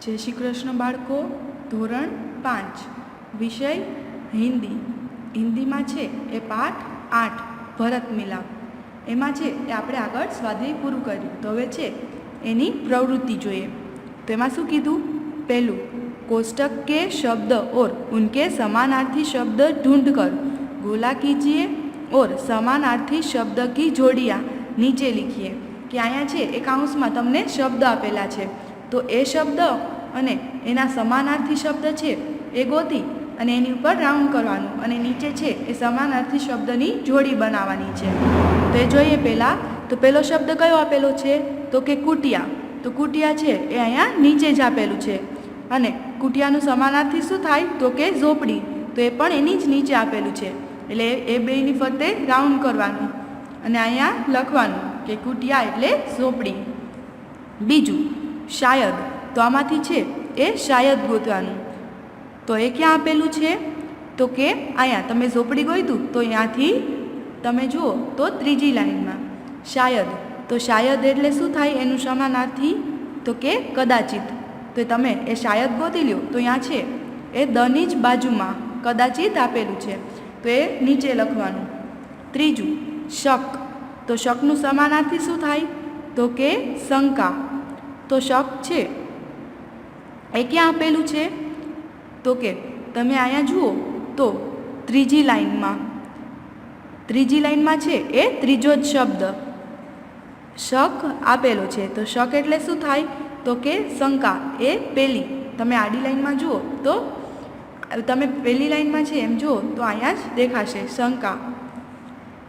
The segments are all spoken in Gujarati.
जय श्री कृष्ण बाळको। धोरण 5 विषय हिंदी। हिंदी में छे ए पाठ 8 भरत मिलाप। एमां छे ए आपणे आगळ स्वाध्याय पूरुं कर्युं। तो हवे छे एनी प्रवृत्ति जोईए। तो एमां शुं कीधुं? पहेलुं, कोष्टक के शब्द और उनके समानार्थी शब्द ढूंढ कर गोला कीजिए और समानार्थी शब्द की जोड़ियाँ नीचे लिखिए। कि अहींया छे ए काउंसमां तमने शब्द आपेला छे, तो ए शब्द अने एना समानार्थी शब्द छे ए गोती अने एनी उपर राउंड करवानुं अने नीचे छे ए समानार्थी शब्दनी जोड़ी बनाववानी छे। तो ए जोईए पहेला। तो पहेलो शब्द कयो आपेलो छे? तो के कुटिया। तो कुटिया छे ए अहींया नीचे ज आपेलुं छे अने कुटियानुं समानार्थी शुं थाय? तो के झोपड़ी। तो ए पण एनी ज नीचे आपेलुं छे एटले ए बेयनी फरते राउंड करवानुं अने अहींया लखवानुं के कुटिया एटले झोपड़ी। बीजुं शायद। तो आमांथी छे ए शायद गोतवानुं। तो ए क्यां आपेलुं छे? तो के अहींया तमे झोपड़ी गोत्युं तो अहींयाथी तमे जुओ तो त्रीजी लाइनमां शायद। तो शायद एटले शुं थाय? एनुं समानार्थी तो के कदाचित। तो तमे ए शायद गोती ल्यो तो अहींया छे ए दनी ज बाजुमां कदाचित आपेलुं छे, तो ए नीचे लखवानुं। त्रीजुं शक। तो शकनुं समानार्थी शुं थाय? तो के शंका। तो शक छे ए क्यां आपेलुं छे? तो के तमे अहींया जुओ तो त्रीजी लाइनमां छे ए त्रीजो ज शब्द शक आपेलो छे। तो शक एटले शुं थाय? तो के शंका। ए पेली तमे आडी लाइनमां जुओ तो तमे पेली लाइनमां छे एम जुओ तो अहींया ज देखाशे शंका।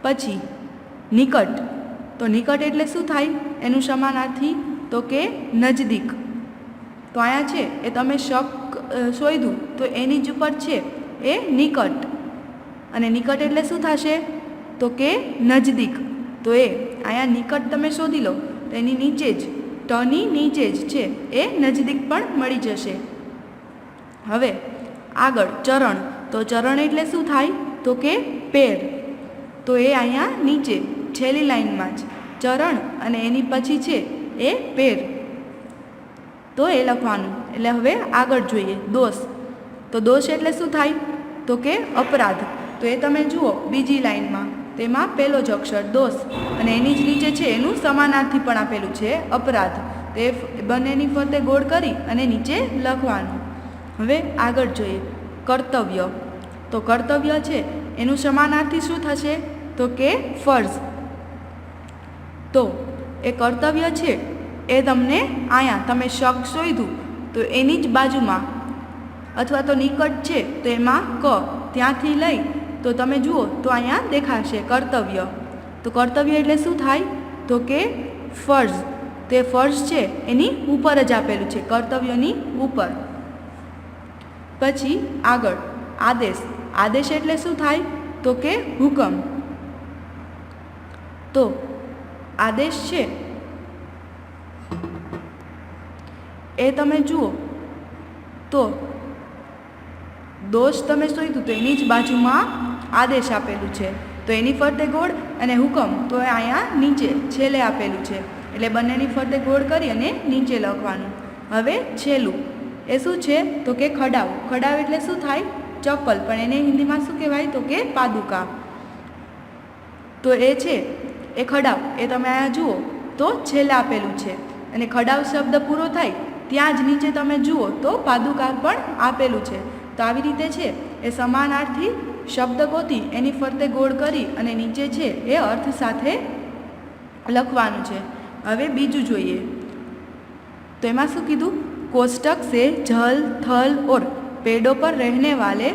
पछी निकट। तो निकट एटले शुं थाय? एनुं समानार्थी तो के नजदीक। तो अहींया छे ए तमे शक शोध्युं तो एनी ज उपर छे ए निकट अने निकट एटले शुं थशे? तो के नजदीक। तो ए अहींया निकट तमे शोधी लो तो एनी नीचे ज टनी नीचे ज छे ए नजदीक पण मळी जशे। हवे आगळ चरण। तो चरण एटले शुं थाय? तो के पेर। तो ए अहींया नीचे छेल्ली लाइनमां ज चरण अने एनी पछी छे ए पेर, तो ए लखवानुं। એટલે હવે આગળ જોઈએ દોષ। તો દોષ એટલે શું થાય? તો કે અપરાધ। તો એ તમે જુઓ બીજી લાઇનમાં તેમાં પહેલો જ અક્ષર દોષ અને એની જ નીચે છે એનું સમાનાર્થી પણ આપેલું છે અપરાધ। તે બંનેની ફરતે ગોળ કરી અને નીચે લખવાનું। હવે આગળ જોઈએ કર્તવ્ય। તો કર્તવ્ય છે એનું સમાનાર્થી શું થશે? તો કે ફર્જ। તો એ કર્તવ્ય છે એ તમને અહીંયા તમે શક શોધ્યું તો એની જ બાજુમાં અથવા તો નિકટ છે તો એમાં ક ત્યાંથી લઈ તો તમે જુઓ તો અહીંયા દેખાશે કર્તવ્ય। તો કર્તવ્ય એટલે શું થાય? તો કે ફર્જ। તે ફર્જ છે એની ઉપર જ આપેલું છે, કર્તવ્યની ઉપર। પછી આગળ આદેશ। આદેશ એટલે શું થાય? તો કે હુકમ। તો આદેશ છે એ તમે જુઓ તો દોષ તમે શોધ્યું તો એની જ બાજુમાં આદેશ આપેલું છે, તો એની ફરતે ગોળ અને હુકમ તો અહીંયા નીચે છેલ્લે આપેલું છે એટલે બંનેની ફરતે ગોળ કરી અને નીચે લખવાનું। હવે છેલ્લું એ શું છે? તો કે ખડાવ। ખડાવ એટલે શું થાય? ચપ્પલ, પણ એને હિન્દીમાં શું કહેવાય? તો કે પાદુકા। તો એ છે એ ખડાવ એ તમે અહીંયા જુઓ તો છેલ્લે આપેલું છે અને ખડાવ શબ્દ પૂરો થાય ત્યાં જ નીચે તમે જુઓ તો પાદુકા પણ આપેલું છે। તો આવી રીતે છે એ સમાનાર્થી શબ્દ ગોતી એની ફરતે ગોળ કરી અને નીચે છે એ અર્થ સાથે લખવાનું છે। હવે બીજું જોઈએ તો એમાં શું કીધું? कोष्टक से जल थल और पेड़ों पर रहने वाले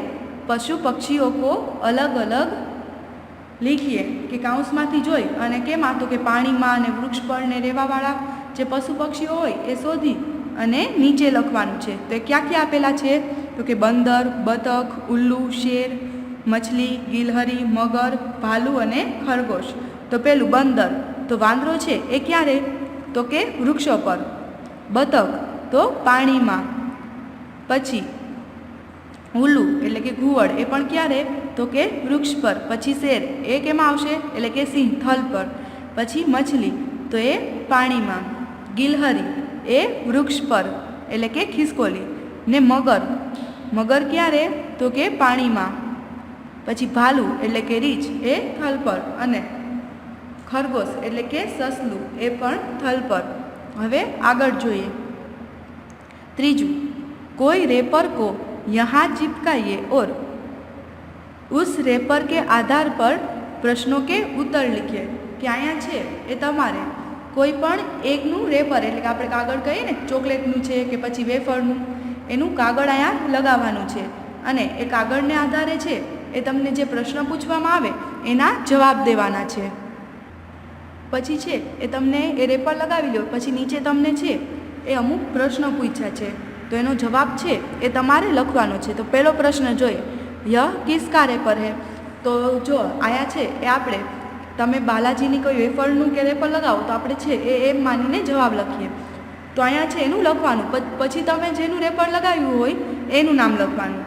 पशु पक्षियों को अलग अलग लिखिए। कि काउंसमांथी जोई अने केमां? तो के पाणीमां ने वृक्ष पर ने रहेवावाळा जे पशु पक्षीओ होय ए शोधी अने नीचे लखवानुं छे। तो क्या क्या आपेला छे? तो के बंदर, बतक, उल्लू, शेर, मछली, गिलहरी, मगर, भालू अने खरगोश। तो पेलुं बंदर। तो वांदरो छे ए क्यारे? तो के वृक्षो पर। बतक तो पाणीमां। पछी उल्लू एटले के घुवड़ ए पण क्यारे? तो के वृक्ष पर। पछी शेर ए केमां आवशे? एटले के सिंह थल पर। पछी मछली तो ए पाणीमां। गिलहरी ए वृक्ष पर એટલે કે ખિસકોલી. ને મગર, મગર ક્યાં રહે તો કે પાણીમાં. પછી ભાલુ એટલે કે રીંછ એ થલ પર, અને ખરગોશ એટલે કે સસલું એ પણ થલ પર. હવે આગળ જોઈએ. ત્રીજું, કોઈ રેपर को यहाँ चिपकाइए और उस रेपर के आधार पर प्रश्नों के उत्तर लिखिए. કે અહીંયા છે એ તમારે કોઈ પણ એકનું રેપર એટલે કે આપણે કાગળ કહીએ ને, ચોકલેટનું છે કે પછી વેફરનું, એનું કાગળ અહીંયા લગાવવાનું છે અને એ કાગળને આધારે છે એ તમને જે પ્રશ્ન પૂછવામાં આવે એના જવાબ દેવાના છે. પછી છે એ તમને એ રેપર લગાવી લો, પછી નીચે તમને છે એ અમુક પ્રશ્ન પૂછ્યા છે તો એનો જવાબ છે એ તમારે લખવાનો છે. તો પહેલો પ્રશ્ન જોઈએ, યહ કિસકા રેપર હે. તો જો આયા છે એ આપણે તમે બાલાજીની કોઈ વેફરનું કે રેપર લગાવો તો આપણે છે એ એમ માનીને જવાબ લખીએ. તો અહીંયા છે એનું લખવાનું, પછી તમે જેનું રેપર લગાવ્યું હોય એનું નામ લખવાનું.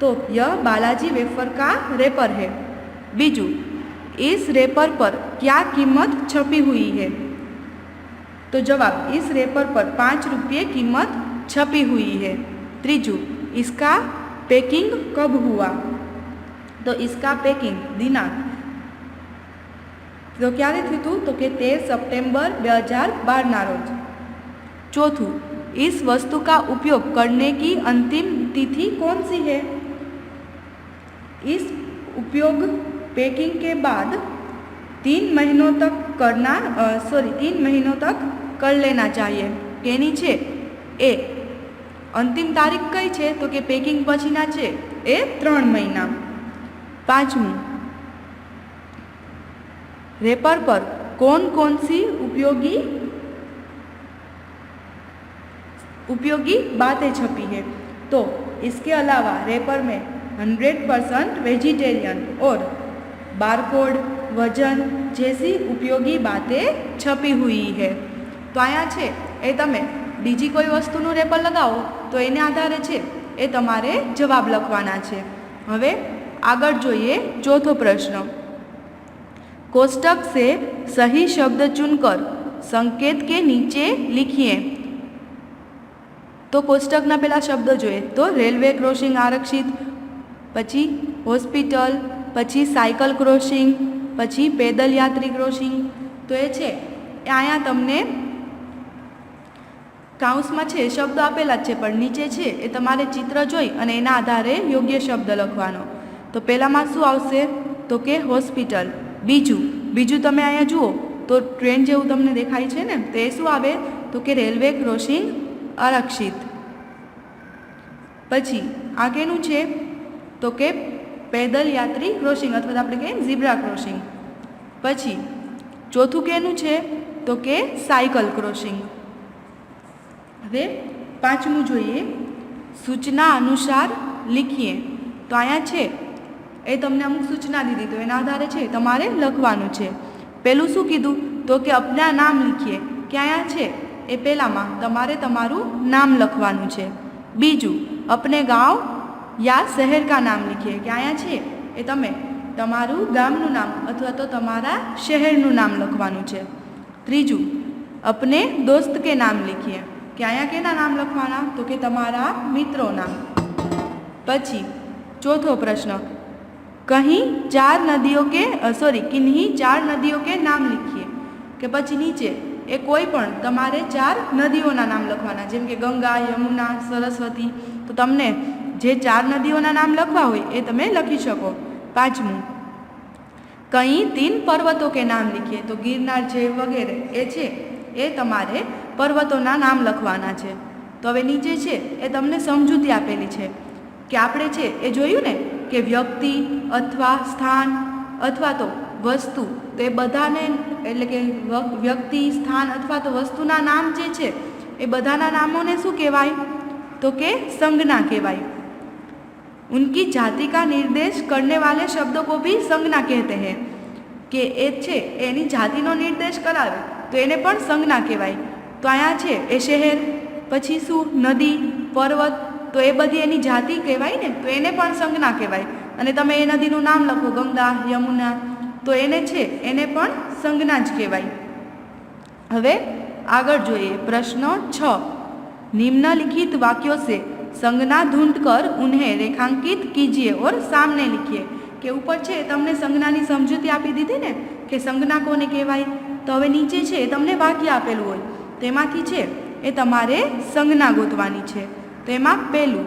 તો યહ બાલાજી વેફર કા રેપર હે. બીજું, इस रेपर पर क्या कीमत छपी हुई है. तो जवाब, इस रेपर पर 5 रुपये कीमत छपी हुई है. तीजू, इसका पैकिंग कब हुआ. तो इसका पैकिंग दिनांक तो क्यारे थयुं हतुं तो कि 13 सितंबर 2012 रोज. चौथुं, इस वस्तु का उपयोग करने की अंतिम तिथि कौन सी है. इस उपयोग पैकिंग के बाद 3 महीनों तक तीन महीनों तक कर लेना चाहिए. केनी छे ए अंतिम तारीख कई छे तो कि पैकिंग पछीना छे ए 3 महीना. पांचमું, रेपर पर कौन कौन सी उपयोगी बातें छपी है. तो इसके अलावा रेपर में 100% वेजिटेरियन और बारकोड, वजन जैसी उपयोगी बातें छपी हुई है. तो आया छे ए तमे बीजी कोई वस्तुનું રેપર લગાવો તો એને આધારે છે એ તમારે જવાબ લખવાના છે. હવે આગળ જોઈએ ચોથો પ્રશ્ન. कोष्टक से सही शब्द चुनकर संकेत के नीचे लिखिए. तो कोष्टकना पेला शब्द જોઈએ તો રેલવે ક્રોસિંગ આરક્ષિત, પછી હોસ્પિટલ, પછી સાયકલ ક્રોસિંગ, પછી પેદલ યાત્રી ક્રોસિંગ. તો એ છે એ અહીંયા તમને કાઉન્સમાં છે શબ્દ આપેલા જ છે પણ નીચે છે એ તમારે ચિત્ર જોઈ અને એના આધારે યોગ્ય શબ્દ લખવાનો. તો પહેલામાં શું આવશે તો કે હોસ્પિટલ. બીજું તમે અહીંયા જુઓ તો ટ્રેન જેવું તમને દેખાય છે ને, તો એ શું આવે તો કે રેલવે ક્રોસિંગ આરક્ષિત. પછી આ કેનું છે તો કે પેદલ યાત્રી ક્રોસિંગ અથવા આપણે કહીએ ઝીબ્રા ક્રોસિંગ. પછી ચોથું કેનું છે તો કે સાયકલ ક્રોસિંગ. હવે પાંચમું જોઈએ, સૂચના અનુસાર લીખીએ. તો અહીંયા છે એ તમને અમુક સૂચના દીધી તો એના આધારે છે તમારે લખવાનું છે. પહેલું શું કીધું તો કે અપના નામ લીખીએ, કે અહીંયા છે એ પહેલામાં તમારે તમારું નામ લખવાનું છે. બીજું, અપને ગાંવ યા શહેર કા નામ લીખીએ, કે અહીંયા છે એ તમે તમારું ગામનું નામ અથવા તો તમારા શહેરનું નામ લખવાનું છે. ત્રીજું, અપને દોસ્ત કે નામ લીખીએ, કે અહીંયા કેના નામ લખવાના તો કે તમારા મિત્રોના. પછી ચોથો પ્રશ્ન, किन्हीं 4 नदियों के नाम लिखिए. કે પછી નીચે એ કોઈ પણ તમારે 4 નદીઓના નામ લખવાના, જેમ કે ગંગા, યમુના, સરસ્વતી. તો તમને જે 4 નદીઓના નામ લખવા હોય એ તમે લખી શકો. પાંચમું, कहीं 3 पर्वतों के नाम लिखिए. तो गिरनार છે વગેરે એ છે એ તમારે પર્વતોના નામ લખવાના છે. તો હવે નીચે છે એ તમને સમજૂતી આપેલી છે કે આપણે છે એ જોયું ને કે વ્યક્તિ અથવા સ્થાન અથવા તો વસ્તુ, તો એ બધાને એટલે કે વ્યક્તિ, સ્થાન અથવા તો વસ્તુના નામ જે છે એ બધાના નામોને શું કહેવાય તો કે સંજ્ઞા કહેવાય. उनकी जाति का निर्देश करने वाले शब्दों को भी संज्ञा कहते हैं. કે એ છે એની જાતિનો નિર્દેશ કરાવે તો એને પણ સંજ્ઞા કહેવાય. તો અહીંયા છે એ શહેર, પછી શું નદી, પર્વત, તો એ બધી એની જાતિ કહેવાય ને, તો એને પણ સંજ્ઞા કહેવાય. અને તમે એ નદીનું નામ લખો ગંગા, યમુના, તો એને છે એને પણ સંજ્ઞા જ કહેવાય. હવે આગળ જોઈએ પ્રશ્ન 6, निम्नलिखित वाक्यों से संज्ञा ढूंढकर उन्हें रेखांकित कीजिए और सामने लिखिए કે ઉપર છે તમને સંજ્ઞાની સમજૂતી આપી દીધી ને કે સંજ્ઞા કોને કહેવાય, તો હવે નીચે છે તમને વાક્ય આપેલું હોય તેમાંથી છે એ તમારે સંજ્ઞા ગોતવાની છે. તો એમાં પહેલું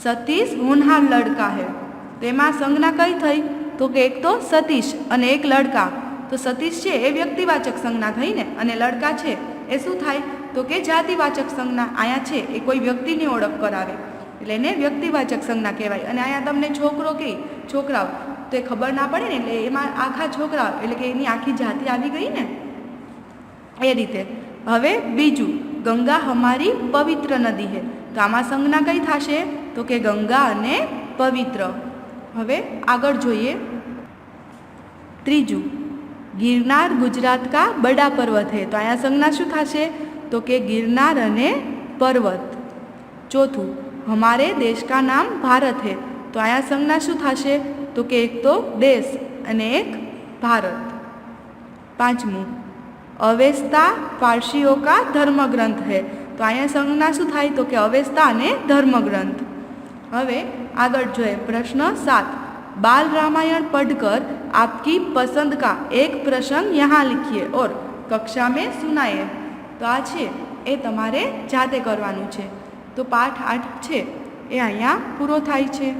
સતીશ હોનહાર લડકા હે, તો એમાં સંજ્ઞા કઈ થઈ તો કે એક તો સતીશ અને એક લડકા. તો સતીશ છે એ વ્યક્તિવાચક સંજ્ઞા થઈ ને, અને લડકા છે એ શું થાય તો કે જાતિવાચક સંજ્ઞા. અહીંયા છે એ કોઈ વ્યક્તિની ઓળખ કરાવે એટલે એને વ્યક્તિવાચક સંજ્ઞા કહેવાય. અને અહીંયા તમને છોકરો કે છોકરાઓ તો એ ખબર ના પડે ને, એટલે એમાં આખા છોકરાઓ એટલે કે એની આખી જાતિ આવી ગઈ ને એ રીતે. હવે બીજું ગંગા હમારી પવિત્ર નદી હે, તો આમાં સંજ્ઞા કઈ થશે તો કે ગંગા અને પવિત્ર. હવે આગળ જોઈએ ત્રીજું गिरनार गुजरात का बड़ा पर्वत है, तो आया संज्ञा शू थशे तो के गिरनार अने पर्वत. चौथुं हमारे देश का नाम भारत है, तो आया संज्ञा शू थशे तो के एक तो देश अने एक भारत. पांचमું अवेस्ता पारसीओं का धर्मग्रंथ है, तो आया संज्ञा शू थाय तो के अवेस्ता अने धर्मग्रंथ. हवे आगळ जोईए प्रश्न 7 बाल रामायण पढ़कर आपकी पसंद का एक प्रसंग यहाँ लिखिए और कक्षा में सुनाइए. तो आ छे ए तमारे जाते करवानुं छे. तो पाठ 8 छे ए अहींया पूरो थाय छे.